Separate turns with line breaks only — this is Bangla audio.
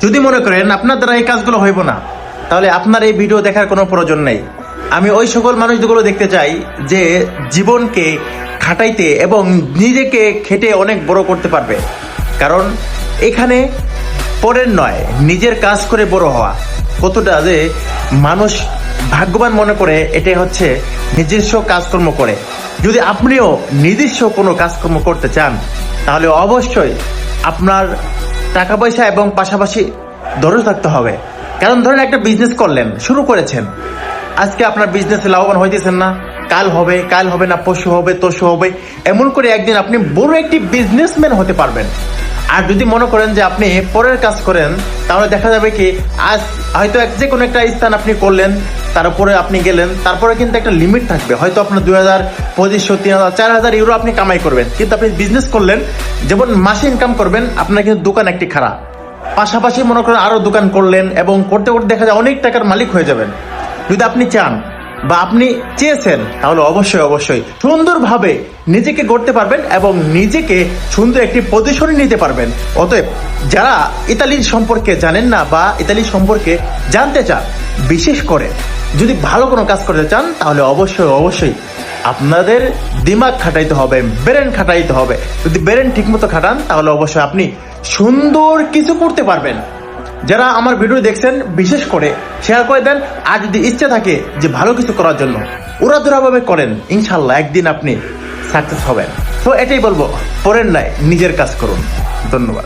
যদি মনে করেন আপনার দ্বারা এই কাজগুলো হইব না, তাহলে আপনার এই ভিডিও দেখার কোনো প্রয়োজন নেই। আমি ওই সকল মানুষগুলো দেখতে চাই যে জীবনকে খাটাইতে এবং নিজেকে খেটে অনেক বড় করতে পারবে। কারণ এখানে পরের নয়, নিজের কাজ করে বড় হওয়া কতটা যে মানুষ ভাগ্যবান মনে করে, এটাই হচ্ছে নিজস্ব কাজকর্ম করে। যদি আপনিও নিজস্ব কোনো কাজকর্ম করতে চান, তাহলে অবশ্যই আপনার টাকা পয়সা এবং পাশাপাশি ধৈর্য থাকতে হবে। কারণ ধরেন একটা বিজনেস করলেন, শুরু করেছেন, আজকে আপনার বিজনেসে লাভবান হইতেছেন না, কাল হবে, কাল হবে না, পরশু হবে, তরশু হবে, এমন করে একদিন আপনি বড় একটি বিজনেসম্যান হতে পারবেন। আর যদি মনে করেন যে আপনি পরের কাজ করেন, তাহলে দেখা যাবে কি আজ হয়তো যে কোনো একটা স্থান আপনি করলেন, তার উপরে আপনি গেলেন, তারপরে কিন্তু একটা লিমিট থাকবে। হয়তো আপনার 2000, 2500, 3000, 4000 ইউরো আপনি কামাই করবেন, কিন্তু আপনি বিজনেস করলেন, যেমন মাসে ইনকাম করবেন, আপনার কিন্তু দোকান একটি খারাপ, পাশাপাশি মনে করেন আরো দোকান করলেন এবং করতে করতে দেখা যায় অনেক টাকার মালিক হয়ে যাবেন। যদি আপনি চান বা আপনি চেয়েছেন, তাহলে অবশ্যই অবশ্যই সুন্দরভাবে নিজেকে গড়তে পারবেন এবং নিজেকে সুন্দর একটি পজিশনে নিতে পারবেন। অতএব যারা ইতালির সম্পর্কে জানেন না বা ইতালি সম্পর্কে জানতে চান, বিশেষ করে যদি ভালো কোনো কাজ করতে চান, তাহলে অবশ্যই অবশ্যই আপনাদের দিমাগ খাটাইতে হবে, ব্রেন খাটাইতে হবে। যদি ব্রেন ঠিকমতো খাটান, তাহলে অবশ্যই আপনি সুন্দর কিছু করতে পারবেন। যারা আমার ভিডিও দেখছেন, বিশেষ করে শেয়ার করে দেন। আর যদি ইচ্ছা থাকে যে ভালো কিছু করার জন্য, উড়াধুরাভাবে করেন, ইনশাল্লাহ একদিন আপনি সাকসেস হবেন। তো এটাই বলবো, পরের নয়, নিজের কাজ করুন। ধন্যবাদ।